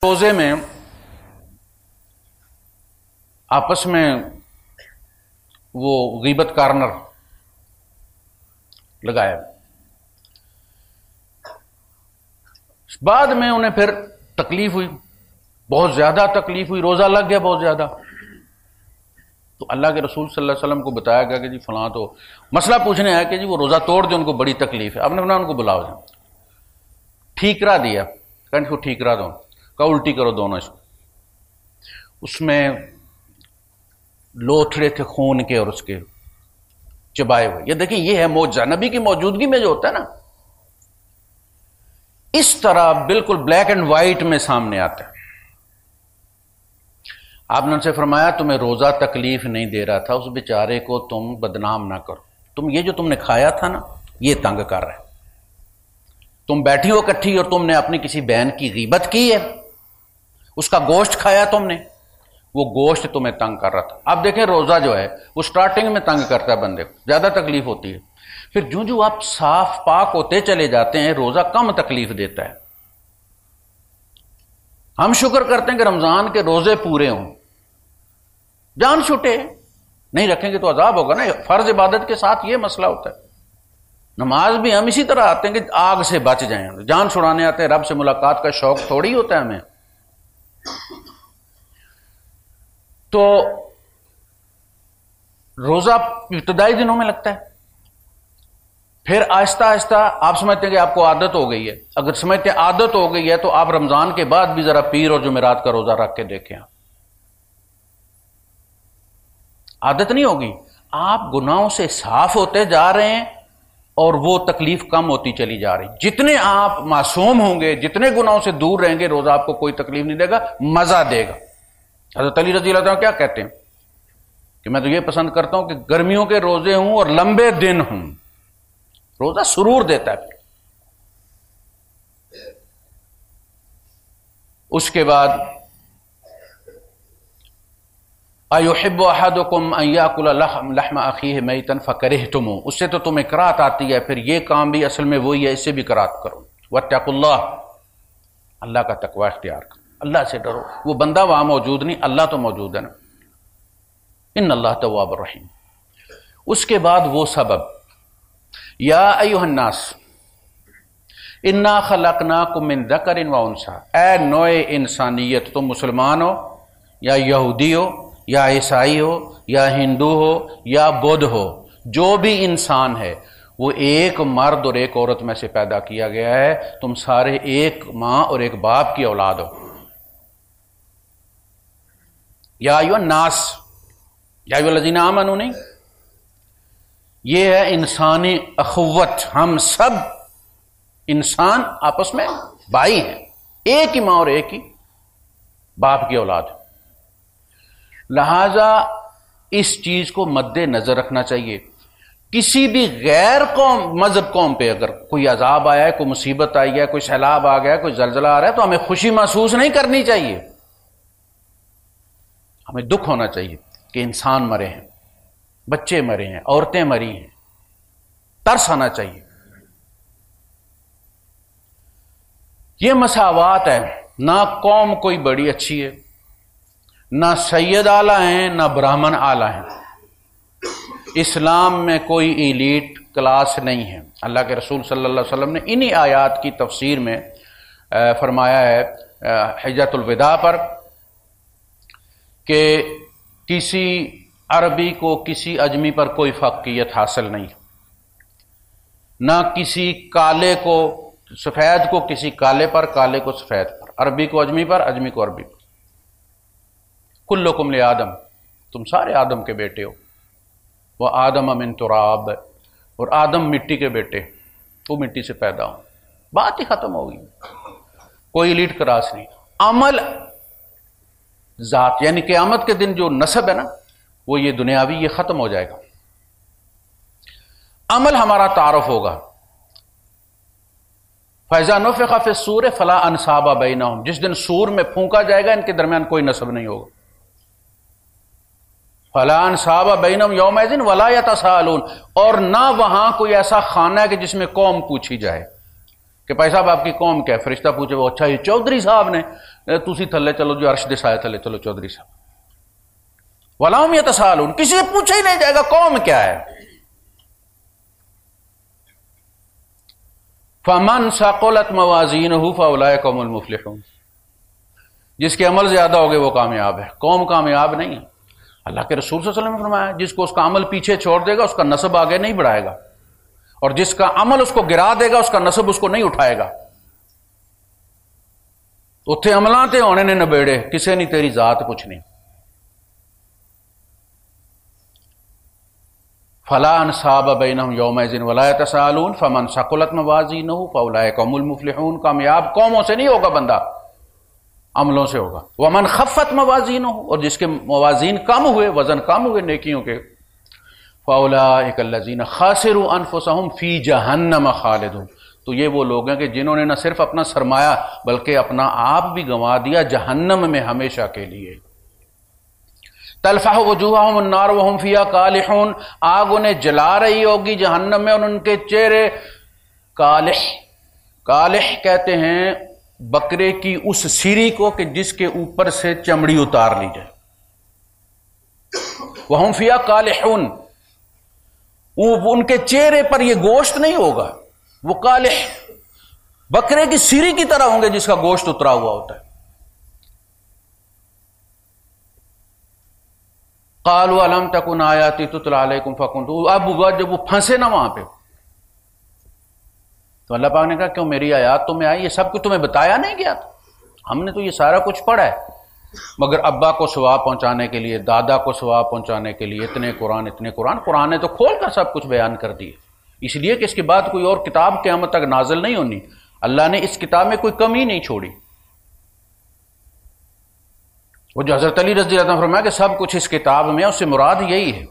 روزے میں آپس میں وہ غیبت کارنر لگایا، بعد میں انہیں پھر تکلیف ہوئی، بہت زیادہ تکلیف ہوئی، روزہ لگ گیا بہت زیادہ. تو اللہ کے رسول صلی اللہ علیہ وسلم کو بتایا گیا کہ جی فلاں تو مسئلہ پوچھنے آیا کہ جی وہ روزہ توڑ دے، ان کو بڑی تکلیف ہے. آپ نے ان کو بلاؤ جائے، ٹھیکرا دیا کہ اس کو ٹھیکرا دو، کہ الٹی کرو دونوں، اس میں لوتھڑے تھے خون کے اور اس کے چبائے ہوئے. یہ دیکھیں، یہ ہے معجزہ نبی کی موجودگی میں جو ہوتا ہے نا، اس طرح بالکل بلیک اینڈ وائٹ میں سامنے آتا ہے. آپ نے ان سے فرمایا تمہیں روزہ تکلیف نہیں دے رہا تھا، اس بیچارے کو تم بدنام نہ کرو، تم یہ جو تم نے کھایا تھا نا یہ تنگ کر رہا ہے. تم بیٹھی ہو کٹھی اور تم نے اپنی کسی بہن کی غیبت کی ہے، اس کا گوشت کھایا تم نے، وہ گوشت تمہیں تنگ کر رہا تھا. اب دیکھیں روزہ جو ہے وہ سٹارٹنگ میں تنگ کرتا ہے بندے کو، زیادہ تکلیف ہوتی ہے، پھر جو آپ صاف پاک ہوتے چلے جاتے ہیں روزہ کم تکلیف دیتا ہے. ہم شکر کرتے ہیں کہ رمضان کے روزے پورے ہوں، جان چھٹے نہیں رکھیں گے تو عذاب ہوگا نا. فرض عبادت کے ساتھ یہ مسئلہ ہوتا ہے. نماز بھی ہم اسی طرح آتے ہیں کہ آگ سے بچ جائیں، جان چھڑانے آتے ہیں. رب سے ملاقات کا شوق تھوڑی ہوتا ہے ہمیں. تو روزہ ابتدائی دنوں میں لگتا ہے، پھر آہستہ آہستہ آپ سمجھتے ہیں کہ آپ کو عادت ہو گئی ہے. اگر سمجھتے ہیں عادت ہو گئی ہے تو آپ رمضان کے بعد بھی ذرا پیر اور جمعرات کا روزہ رکھ کے دیکھیں، عادت نہیں ہوگی. آپ گناہوں سے صاف ہوتے جا رہے ہیں اور وہ تکلیف کم ہوتی چلی جا رہی. جتنے آپ معصوم ہوں گے، جتنے گناہوں سے دور رہیں گے، روزہ آپ کو کوئی تکلیف نہیں دے گا، مزہ دے گا. حضرت علی رضی اللہ عنہ کیا کہتے ہیں کہ میں تو یہ پسند کرتا ہوں کہ گرمیوں کے روزے ہوں اور لمبے دن ہوں. روزہ سرور دیتا ہے. اس کے بعد اَيُحِبُّ أَحَدُكُمْ أَن يَأْكُلَ لَحْمَ أَخِيهِ مَيْتًا فَكَرِهْتُمُوهُ. اس سے تو تمہیں کراہت آتی ہے، پھر یہ کام بھی اصل میں وہی ہے، اس سے بھی کراہت کرو. وَاتَّقُوا اللَّهَ، اللہ کا تقوی اختیار کرو، اللہ سے ڈرو. وہ بندہ وہاں موجود نہیں، اللہ تو موجود ہے نا. ان اللہ تواب الرحیم. اس کے بعد وہ سبب، یا ایھا الناس انا خلقناکم من ذکر و انثی، اے نوع انسانیت، تم مسلمان ہو یا یہودی ہو یا عیسائی ہو یا ہندو ہو یا بدھ ہو، جو بھی انسان ہے وہ ایک مرد اور ایک عورت میں سے پیدا کیا گیا ہے. تم سارے ایک ماں اور ایک باپ کی اولاد ہو. یا ایھا الناس، یا ایھا الذین آمنوا نہیں، یہ ہے انسانی اخوت. ہم سب انسان آپس میں بھائی ہیں، ایک ہی ماں اور ایک ہی باپ کی اولاد. لہذا اس چیز کو مد نظر رکھنا چاہیے. کسی بھی غیر مذہب قوم پہ اگر کوئی عذاب آیا ہے، کوئی مصیبت آئی ہے، کوئی سیلاب آ گیا ہے، کوئی زلزلہ آ رہا ہے، تو ہمیں خوشی محسوس نہیں کرنی چاہیے. ہمیں دکھ ہونا چاہیے کہ انسان مرے ہیں، بچے مرے ہیں، عورتیں مری ہیں. ترس آنا چاہیے. یہ مساوات ہے. نہ قوم کوئی بڑی اچھی ہے، نہ سید اعلیٰ ہیں، نہ برہمن اعلیٰ ہیں. اسلام میں کوئی ایلیٹ کلاس نہیں ہے. اللہ کے رسول صلی اللہ علیہ وسلم نے انہی آیات کی تفسیر میں فرمایا ہے حجۃ الوداع پر کہ کسی عربی کو کسی اجمی پر کوئی فوقیت حاصل نہیں، نہ کسی کالے کو سفید کو کسی کالے پر، کالے کو سفید پر، عربی کو اجمی پر، اجمی کو عربی پر. کلکم لآدم، تم سارے آدم کے بیٹے ہو. وآدم من تراب، اور آدم مٹی کے بیٹے، وہ مٹی سے پیدا ہو. بات ہی ختم ہو گئی. کوئی ایلیٹ کلاس نہیں. عمل ذات، یعنی قیامت کے دن جو نسب ہے نا وہ یہ دنیاوی، یہ ختم ہو جائے گا. عمل ہمارا تعارف ہوگا. فَإِذَا نُفِخَ فِي الصُّورِ فَلَا أَنْسَابَ بَيْنَهُمْ، جس دن سور میں پھونکا جائے گا ان کے درمیان کوئی نسب نہیں ہوگا. فَلَا أَنْسَابَ بَيْنَهُمْ يَوْمَئِذٍ وَلَا يَتَسَاءَلُونَ، اور نہ وہاں کوئی ایسا خانہ ہے کہ جس میں قوم پوچھی جائے کہ بھائی صاحب آپ کی قوم کیا ہے؟ فرشتہ پوچھے وہ اچھا یہ چودھری صاحب نے، تسی تھلے چلو جو عرش دے سائے تھلے چلو چودھری صاحب. وَلَا هُمْ يَتَسَاءَلُونَ، کسی سے پوچھا ہی نہیں جائے گا قوم کیا ہے. فَمَنْ ثَقُلَتْ مَوَازِينُهُ فَأُولَٰئِكَ هُمُ الْمُفْلِحُونَ، جس کے عمل زیادہ ہوگے وہ کامیاب ہے، قوم کامیاب نہیں ہے. اللہ کے رسول صلی اللہ علیہ وسلم نے فرمایا جس کو اس کا عمل پیچھے چھوڑ دے گا اس کا نسب آگے نہیں بڑھائے گا، اور جس کا عمل اس کو گرا دے گا اس کا نسب اس کو نہیں اٹھائے گا. اتھے عملاں تے ہونے نے نبیڑے، کسے نہیں تیری ذات پوچھنی. فلا انصاب بینہم یومئذ ولا یتساءلون فمن ثقلت موازینہ فاولئک هم المفلحون. کامیاب قوموں سے نہیں ہوگا بندہ، عملوں سے ہوگا. ومن خفت موازینہ، اور جس کے موازین کم ہوئے، وزن کم ہوئے نیکیوں کے، فاولئک الذین خاسروا انفسهم فی جہنم خالدون. تو یہ وہ لوگ ہیں کہ جنہوں نے نہ صرف اپنا سرمایہ بلکہ اپنا آپ بھی گنوا دیا جہنم میں ہمیشہ کے لیے. تلفح وجوہہم النار وہم فیہا کالحون، آگ انہیں جلا رہی ہوگی جہنم میں اور ان کے چہرے کالح. کالح کہتے ہیں بکرے کی اس سیری کو کہ جس کے اوپر سے چمڑی اتار لی جائے. وہم فیہا کالحون، ان کے چہرے پر یہ گوشت نہیں ہوگا، وہ کالح بکرے کی سیری کی طرح ہوں گے جس کا گوشت اترا ہوا ہوتا ہے. قالوا الم تکن آیاتی تتلی علیکم فکنتم، اب جب وہ پھنسے نا وہاں پہ تو اللہ پاک نے کہا کیوں میری آیات تمہیں آئی، یہ سب کچھ تمہیں بتایا نہیں گیا تھا؟ ہم نے تو یہ سارا کچھ پڑھا ہے، مگر ابا کو ثواب پہنچانے کے لیے، دادا کو ثواب پہنچانے کے لیے اتنے قرآن، قرآن نے تو کھول کر سب کچھ بیان کر دیے. اس لیے کہ اس کے بعد کوئی اور کتاب قیامت تک نازل نہیں ہونی. اللہ نے اس کتاب میں کوئی کمی نہیں چھوڑی. وہ جو حضرت علی رضی اللہ عنہ فرمایا کہ سب کچھ اس کتاب میں، اس سے مراد یہی ہے.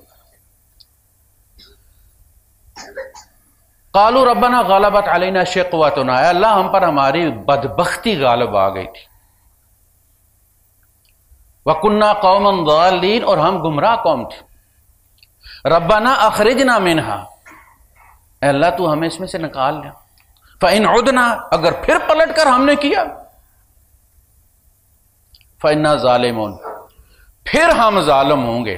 قالوا ربنا غلبت علینا شقوتنا، اے اللہ ہم پر ہماری بدبختی غالب آ گئی تھی. وَكُنَّا قَوْمًا ضَالِّينَ، اور ہم گمراہ قوم تھے. ربنا اخرجنا منها، اے اللہ تو ہمیں اس میں سے نکال لے. فَإِنْ عُدْنَا، اگر پھر پلٹ کر ہم نے کیا، فَإِنَّا ظَالِمُونَ، پھر ہم ظالم ہوں گے.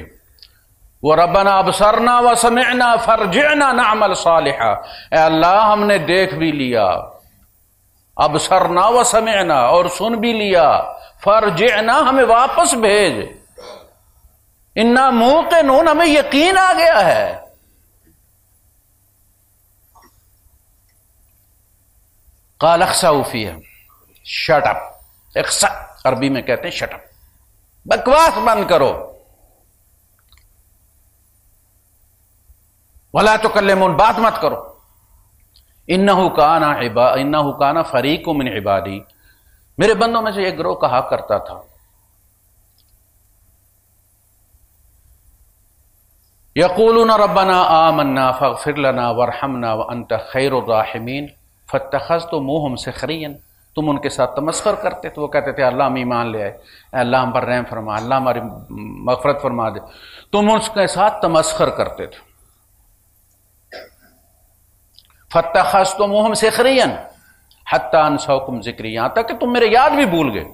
وَرَبَّنَا أَبْصَرْنَا وَسَمِعْنَا فَارْجِعْنَا نَعْمَلْ صَالِحًا، اے اللہ ہم نے دیکھ بھی لیا، ابصرنا وسمعنا، اور سن بھی لیا، فَارْجِعْنَا ہمیں واپس بھیج، اِنَّا مُوقِنُونَ ہمیں یقین آ گیا ہے. قال اخسأوا فیہا، شٹ اپ. اخسأ عربی میں کہتے ہیں شٹ اپ، بکواس بند کرو. ولا تکلمون، بات مت کرو. انہ کان فریق من عبادی، میرے بندوں میں سے ایک گروہ کہا کرتا تھا یقولون ربنا آمنا فاغفر لنا وارحمنا وانت خیر الراحمین فاتخذتموہم سخریا، تم ان کے ساتھ تمسخر کرتے تو وہ کہتے تھے اللہ ہم ایمان لے آئے، اے اللہ ہم پر رحم فرما، اللہ ہماری مغفرت فرما دے. تم اس کے ساتھ تمسخر کرتے تھے. فاتخذتموہم سخریا حتی انسوکم ذکری، یہاں تک کہ تم میرے یاد بھی بھول گئے.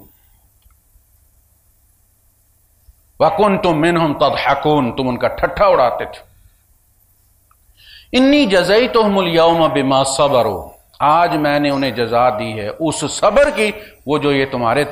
وکنتم منہم تضحکون، تم ان کا ٹھٹھا اڑاتے تھے. انی جزیتہم اليوم بما صبروا، آج میں نے انہیں جزا دی ہے اس صبر کی وہ جو یہ تمہارے